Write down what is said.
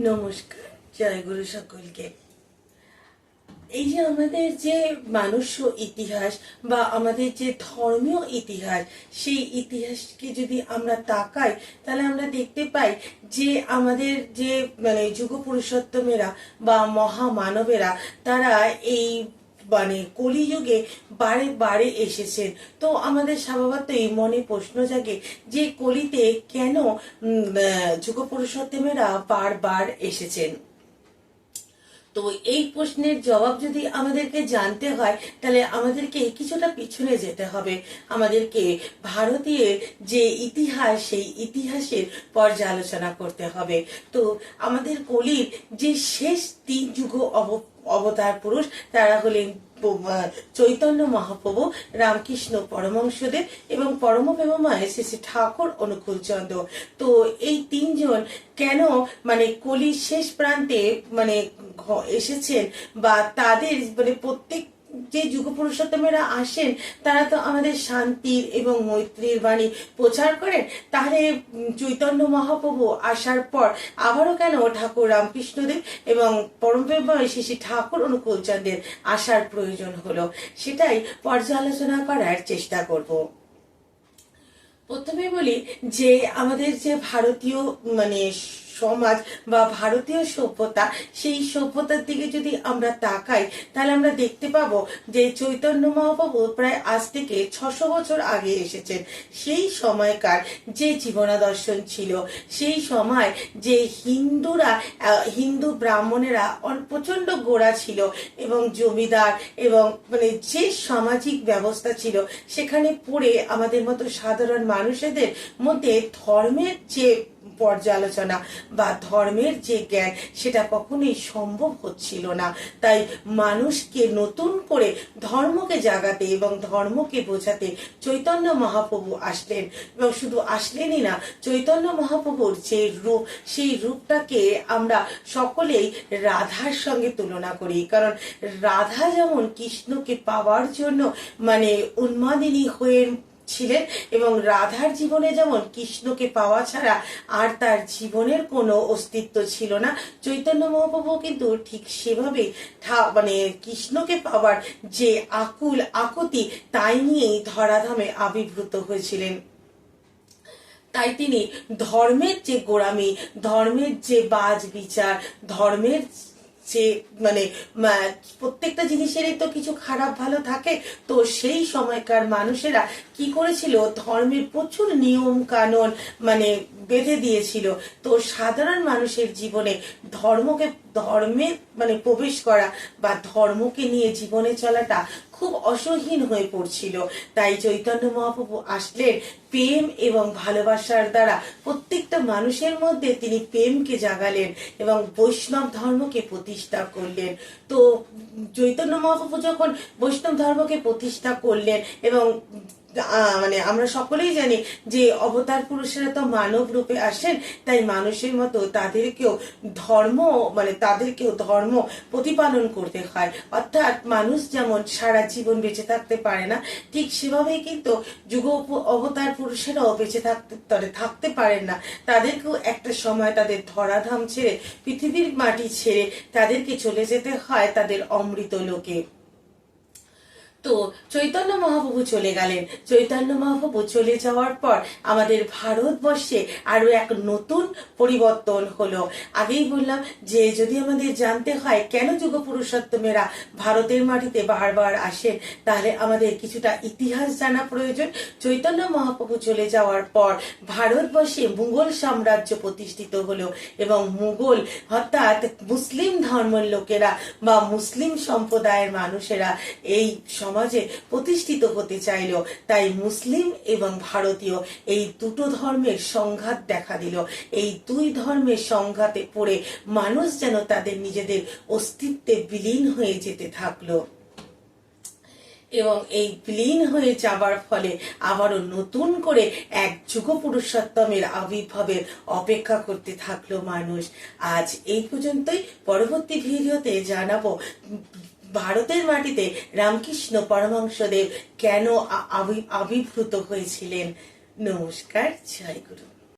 নমস্কার, জয় গুরু সকলকে। এই যে আমাদের যে মানুষ ইতিহাস বা আমাদের যে ধর্মীয় ইতিহাস, সেই ইতিহাসকে যদি আমরা তাকাই তাহলে আমরা দেখতে পাই যে আমাদের যে যুগ পুরুষোত্তমেরা বা মহামানবেরা তারা এই কলিযুগে বারে বারে এসেছেন। তো আমাদের স্বভাবতই মনে প্রশ্ন জাগে যে কলিতে কেন যুগ পুরুষোত্তমেরা বারবার এসেছেন। তো এই প্রশ্নের জবাব যদি আমাদেরকে জানতে হয় তাহলে আমাদেরকে কিছুটা পিছনে যেতে হবে। আমাদেরকে ভারতীয় যে ইতিহাস, সেই ইতিহাসের পর্যালোচনা করতে হবে। তো আমাদের কলির যে শেষ 3 যুগ অবতার পুরুষ তারা হলেন চৈতন্য মহাপ্রভু, রামকৃষ্ণ পরমহংসদেব এবং পরম প্রেমময় শ্রী শ্রী ঠাকুর অনুকূলচন্দ্র। তো এই 3 জন কেন কলির শেষ প্রান্তে এসেছেন, বা তাদের প্রত্যেক যে যুগ পুরুষোত্তমেরা আসেন তারা তো আমাদের শান্তির এবং মৈত্রীর বাণী প্রচার করেন, তাহলে চৈতন্য মহাপ্রভু আসার পর আবারও কেন ঠাকুর রামকৃষ্ণদেব এবং পরমপ্রেমময় শ্রী শ্রী ঠাকুর অনুকূলচন্দ্রের আসার প্রয়োজন হলো, সেটাই পর্যালোচনা করার চেষ্টা করব। প্রথমে বলি যে আমাদের যে ভারতীয় সমাজ বা ভারতীয় সভ্যতা, সেই সভ্যতার দিকে যদি আমরা তাকাই তাহলে আমরা দেখতে পাবো যে চৈতন্য মহাপ্রভু প্রায় আজ থেকে 600 বছর আগে এসেছেন। সেই সময়কার যে জীবনাদর্শন ছিল, সেই সময় যে হিন্দু ব্রাহ্মণেরা প্রচন্ড গোঁড়া ছিল এবং জমিদার এবং যে সামাজিক ব্যবস্থা ছিল সেখানে পড়ে আমাদের মতো সাধারণ মানুষদের মধ্যে ধর্মের যে পর্যালোচনা বা ধর্মের যে জ্ঞান সেটা কখনোই সম্ভব হচ্ছিল না। তাই মানুষকে নতুন করে ধর্মকে জাগাতে এবং ধর্মকে বোঝাতে চৈতন্য মহাপ্রভু আসলেন। এবং শুধু আসলেনই না, চৈতন্য মহাপ্রভুর যে রূপ, সেই রূপটাকে আমরা সকলেই রাধার সঙ্গে তুলনা করি। কারণ রাধা যেমন কৃষ্ণকে পাওয়ার জন্য উন্মাদিনী হয়ে ছিলেন, এবং রাধার জীবনে যেমন কৃষ্ণকে পাওয়া ছাড়া আর তার জীবনের কোনো অস্তিত্ব ছিল না, চৈতন্য মহাপ্রভু কিন্তু ঠিক সেভাবে কৃষ্ণকে পাওয়ার যে আকুল আকুতি তাই নিয়েই ধরাধামে আবির্ভূত হয়েছিলেন। তাই তিনি ধর্মের যে গোড়ামি, ধর্মের যে বাজ বিচার, ধর্মের যে প্রত্যেকটা জিনিসেরই তো কিছু খারাপ ভালো থাকে, তো সেই সময়কার মানুষেরা কি করেছিল, ধর্মের প্রচুর নিয়ম কানুন বেঁধে দিয়েছিল। তো সাধারণ মানুষের জীবনে ধর্মে প্রবেশ করা বা ধর্মকে নিয়ে জীবনে চলাটা খুব অসহীন হয়ে পড়ছিল। তাই চৈতন্য মহাপ্রভু আসলেন প্রেম এবং ভালোবাসার দ্বারা প্রত্যেকটা মানুষের মধ্যে তিনি প্রেমকে জাগালেন এবং বৈষ্ণব ধর্মকে প্রতিষ্ঠা করলেন। তো চৈতন্য মহাপ্রভু যখন বৈষ্ণব ধর্মকে প্রতিষ্ঠা করলেন, এবং আমরা সকলেই জানি যে অবতার পুরুষেরা তো মানব রূপে আসেন, তাই মানুষের মতো তাদেরকেও ধর্ম প্রতিপালন করতে হয়। অর্থাৎ মানুষ যেমন সারা জীবন বেঁচে থাকতে পারে না, ঠিক সেভাবেই কিন্তু যুগ অবতার পুরুষেরাও বেঁচে থাকতে পারেন না। তাদেরকেও একটা সময় তাদের ধরাধাম ছেড়ে, পৃথিবীর মাটি ছেড়ে তাদেরকে চলে যেতে হয় তাদের অমৃত লোকে। তো চৈতন্য মহাপ্রভু চলে গেলেন। চৈতন্য মহাপ্রভু চলে যাওয়ার পর আমাদের ভারতবর্ষে আরো এক নতুন পরিবর্তন হলো। আগেই বললাম যে যদি আমাদের জানতে হয় কেন যুগ পুরুষোত্তমেরা ভারতের মাটিতে বারবার আসেন, তাহলে আমাদের কিছুটা ইতিহাস জানা প্রয়োজন। চৈতন্য মহাপ্রভু চলে যাওয়ার পর ভারতবর্ষে মুঘল সাম্রাজ্য প্রতিষ্ঠিত হলো, এবং মুঘল অর্থাৎ মুসলিম ধর্মের লোকেরা বা মুসলিম সম্প্রদায়ের মানুষেরা এই সমাজে প্রতিষ্ঠিত হতে চাইল। তাই মুসলিম এবং ভারতীয় এই দুটো ধর্মের সংঘাত দেখা দিল। এই দুই ধর্মের সংঘাতে পড়ে মানুষ যেন তাদের নিজেদের অস্তিত্বে বিলীন হয়ে যেতে থাকলো, এবং এই বিলীন হয়ে যাবার ফলে আবারও নতুন করে এক যুগ পুরুষোত্তমের আবির্ভাবের অপেক্ষা করতে থাকলো মানুষ। আজ এই পর্যন্তই। পরবর্তী ভিডিওতে জানাবো ভারতের মাটিতে রামকৃষ্ণ পরমহংসদেব কেন আবির্ভূত হয়েছিলেন। নমস্কার, জয় গুরু।